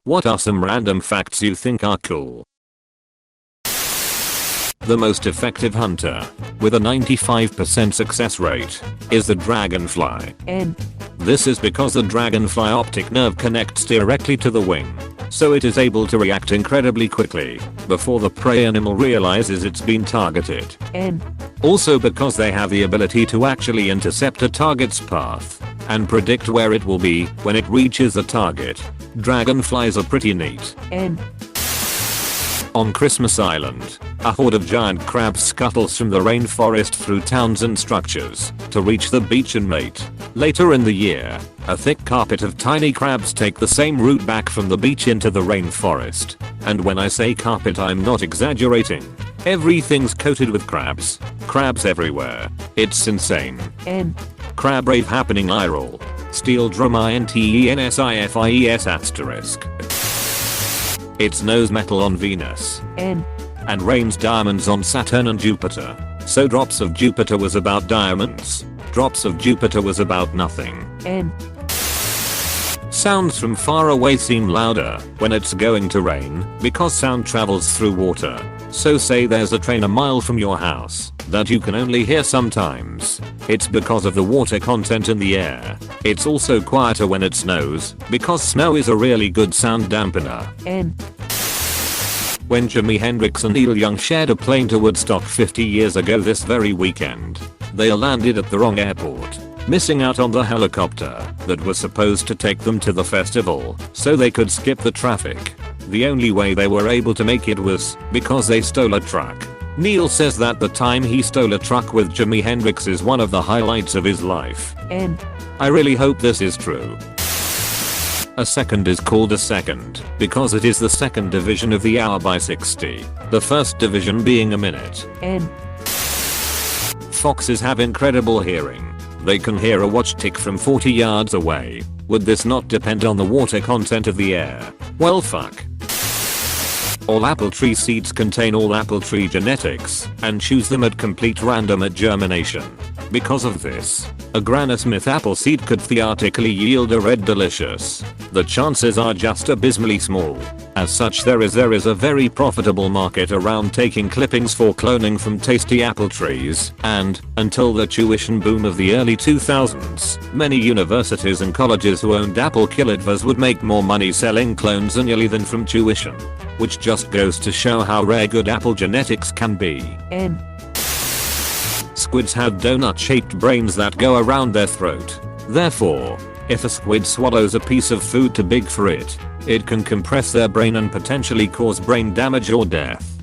What are some random facts you think are cool? The most effective hunter, with a 95% success rate, is the dragonfly. This is because the dragonfly optic nerve connects directly to the wing, so it is able to react incredibly quickly before the prey animal realizes it's been targeted. Also because they have the ability to actually intercept a target's path and predict where it will be when it reaches the target. Dragonflies are pretty neat. On Christmas Island, a horde of giant crabs scuttles from the rainforest through towns and structures to reach the beach and mate. Later in the year, a thick carpet of tiny crabs take the same route back from the beach into the rainforest. And when I say carpet, I'm not exaggerating. Everything's coated with crabs. Crabs everywhere. It's insane. Crab rave happening IRL. Steel drum INTENSIFIES*. It snows metal on Venus. And rains diamonds on Saturn and Jupiter. So Drops of Jupiter was about diamonds. Drops of Jupiter was about nothing. Sounds from far away seem louder when it's going to rain because sound travels through water. So say there's a train a mile from your house that you can only hear sometimes. It's because of the water content in the air. It's also quieter when it snows because snow is a really good sound dampener. When Jimi Hendrix and Neil Young shared a plane to Woodstock 50 years ago this very weekend, they landed at the wrong airport, missing out on the helicopter that was supposed to take them to the festival so they could skip the traffic. The only way they were able to make it was because they stole a truck. Neil says that the time he stole a truck with Jimi Hendrix is one of the highlights of his life. I really hope this is true. A second is called a second because it is the second division of the hour by 60, the first division being a minute. Foxes have incredible hearing. They can hear a watch tick from 40 yards away. Would this not depend on the water content of the air? Well, fuck. All apple tree seeds contain all apple tree genetics and choose them at complete random at germination. Because of this, a Granny Smith apple seed could theoretically yield a red delicious. The chances are just abysmally small. As such, there is a very profitable market around taking clippings for cloning from tasty apple trees, and until the tuition boom of the early 2000s, many universities and colleges who owned apple killitvers would make more money selling clones annually than from tuition. Which just goes to show how rare good apple genetics can be. Squids have donut-shaped brains that go around their throat. Therefore, if a squid swallows a piece of food too big for it, it can compress their brain and potentially cause brain damage or death.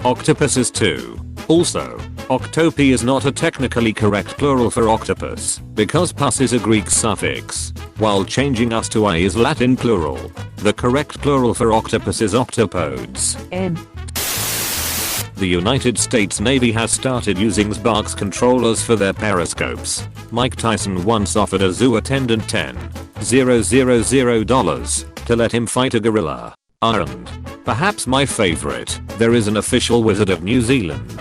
Octopuses too. Also, octopi is not a technically correct plural for octopus because pus is a Greek suffix, while changing us to I is Latin plural. The correct plural for octopus is octopodes. The United States Navy has started using Sparks controllers for their periscopes. Mike Tyson once offered a zoo attendant $10,000 to let him fight a gorilla. And, perhaps my favorite, there is an official Wizard of New Zealand.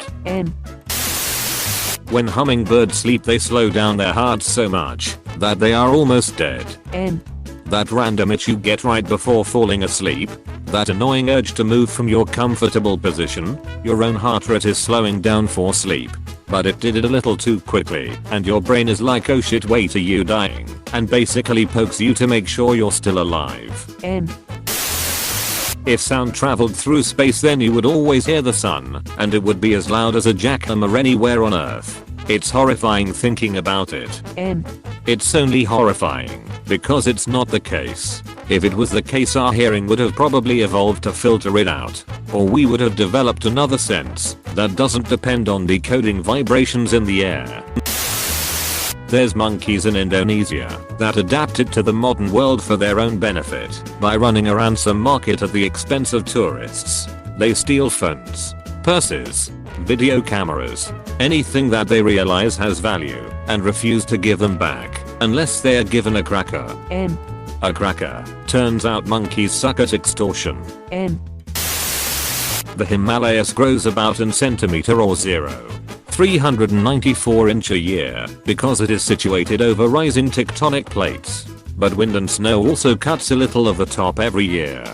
When hummingbirds sleep, they slow down their hearts so much that they are almost dead. That random itch you get right before falling asleep, that annoying urge to move from your comfortable position, your own heart rate is slowing down for sleep. But it did it a little too quickly, and your brain is like, oh shit, wait, are you dying? And basically pokes you to make sure you're still alive. If sound traveled through space, then you would always hear the sun, and it would be as loud as a jackhammer anywhere on Earth. It's horrifying thinking about it. It's only horrifying because it's not the case. If it was the case, our hearing would have probably evolved to filter it out, or we would have developed another sense that doesn't depend on decoding vibrations in the air. There's monkeys in Indonesia that adapted to the modern world for their own benefit by running a ransom market at the expense of tourists. They steal phones, purses, video cameras, anything that they realize has value, and refuse to give them back unless they are given a cracker. A cracker. Turns out monkeys suck at extortion. The Himalayas grows about in centimeter or 0.394 inch a year because it is situated over rising tectonic plates. but wind and snow also cuts a little of the top every year.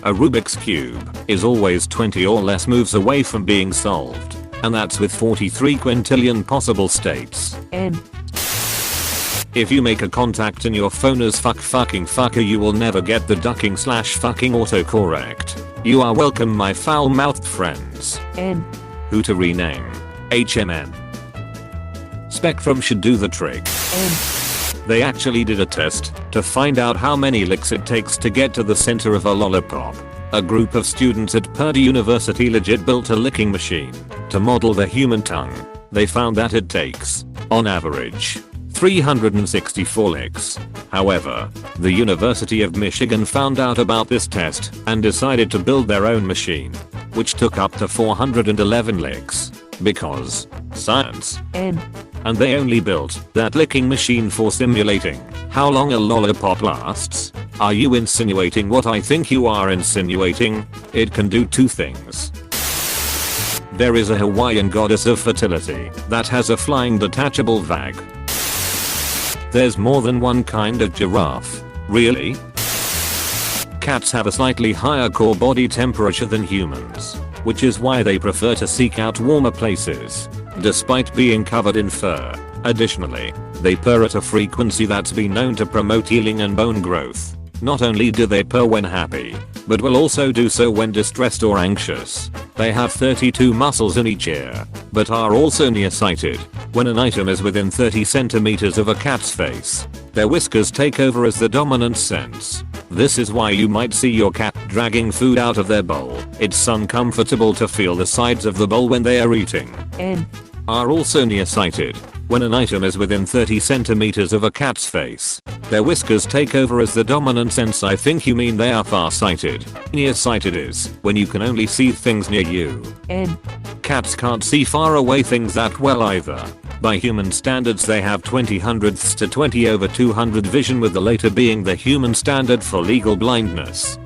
A Rubik's Cube is always 20 or less moves away from being solved, and that's with 43 quintillion possible states. If you make a contact in your phone as fucking fucker, you will never get the ducking / fucking autocorrect. You are welcome, my foul-mouthed friends. Who to rename? HMN. Spectrum should do the trick. They actually did a test to find out how many licks it takes to get to the center of a lollipop. A group of students at Purdue University legit built a licking machine to model the human tongue. They found that it takes, on average, 364 licks. However, the University of Michigan found out about this test and decided to build their own machine, which took up to 411 licks. Because science. And they only built that licking machine for simulating how long a lollipop lasts. Are you insinuating what I think you are insinuating? It can do two things. There is a Hawaiian goddess of fertility that has a flying detachable vag. There's more than one kind of giraffe. Really? Cats have a slightly higher core body temperature than humans, which is why they prefer to seek out warmer places, despite being covered in fur. Additionally, they purr at a frequency that's been known to promote healing and bone growth. Not only do they purr when happy, but will also do so when distressed or anxious. They have 32 muscles in each ear, but are also nearsighted. When an item is within 30 centimeters of a cat's face, their whiskers take over as the dominant sense. This is why you might see your cat dragging food out of their bowl. It's uncomfortable to feel the sides of the bowl when they are eating. Are also nearsighted. When an item is within 30 centimeters of a cat's face, their whiskers take over as the dominant sense. I think you mean they are farsighted. Nearsighted is when you can only see things near you. Cats can't see far away things that well either. By human standards they have 20 hundredths to 20 over 200 vision, with the later being the human standard for legal blindness.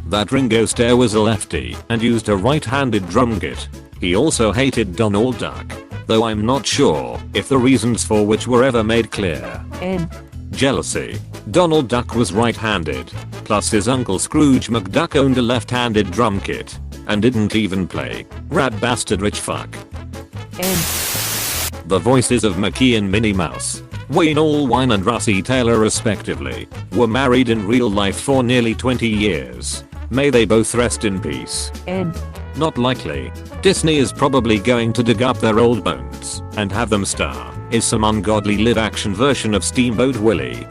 That Ringo Starr was a lefty and used a right-handed drum kit. He also hated Donald Duck, though I'm not sure if the reasons for which were ever made clear. Jealousy. Donald Duck was right-handed, plus his uncle Scrooge McDuck owned a left-handed drum kit and didn't even play. Rat bastard rich fuck. The voices of Mickey and Minnie Mouse, Wayne Allwine and Russie Taylor respectively, were married in real life for nearly 20 years. May they both rest in peace. Not likely. Disney is probably going to dig up their old bones and have them star in some ungodly live-action version of Steamboat Willie.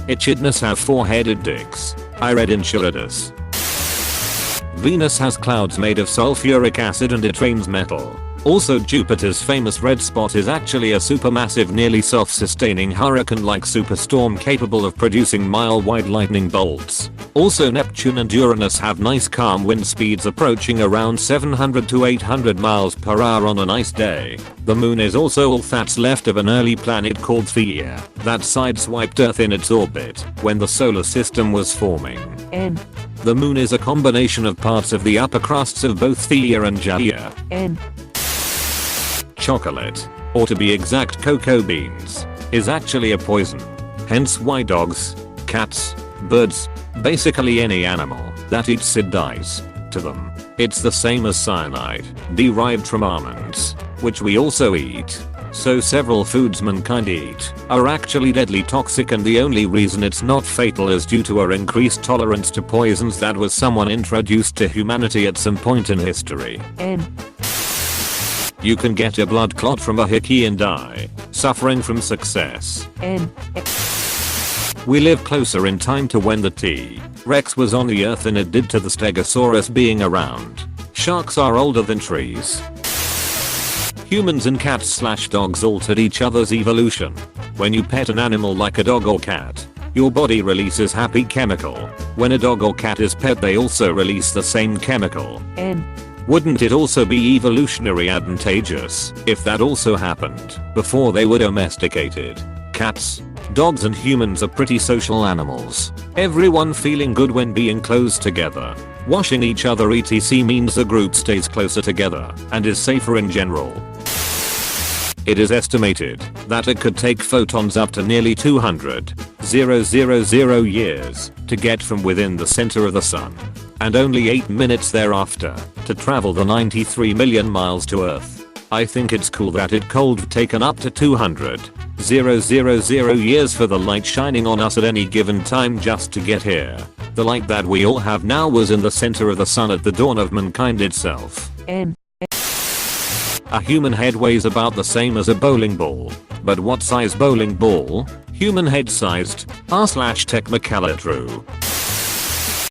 Echidnas have four-headed dicks. I read Enceladus. Venus has clouds made of sulfuric acid and it rains metal. Also, Jupiter's famous red spot is actually a supermassive, nearly self-sustaining hurricane-like superstorm capable of producing mile-wide lightning bolts. Also, Neptune and Uranus have nice calm wind speeds approaching around 700 to 800 miles per hour on a nice day. The moon is also all that's left of an early planet called Theia that sideswiped Earth in its orbit when the solar system was forming. The moon is a combination of parts of the upper crusts of both Theia and Gaia. Chocolate, or to be exact cocoa beans, is actually a poison. Hence why dogs, cats, birds, basically any animal that eats it dies. To them, it's the same as cyanide, derived from almonds, which we also eat. So several foods mankind eat are actually deadly toxic, and the only reason it's not fatal is due to our increased tolerance to poisons that was someone introduced to humanity at some point in history. You can get a blood clot from a hickey and die, suffering from success. We live closer in time to when the T-Rex was on the earth than it did to the Stegosaurus being around. Sharks are older than trees. Humans and cats/dogs altered each other's evolution. When you pet an animal like a dog or cat, your body releases happy chemical. When a dog or cat is pet, they also release the same chemical. Wouldn't it also be evolutionary advantageous if that also happened before they were domesticated? Cats, dogs and humans are pretty social animals. Everyone feeling good when being close together. Washing each other etc. means the group stays closer together and is safer in general. It is estimated that it could take photons up to nearly 200,000 years to get from within the center of the sun, and only 8 minutes thereafter to travel the 93 million miles to Earth. I think it's cool that it could have taken up to 200,000 years for the light shining on us at any given time just to get here. The light that we all have now was in the center of the sun at the dawn of mankind itself. A human head weighs about the same as a bowling ball. But what size bowling ball? Human head sized? r/technically true.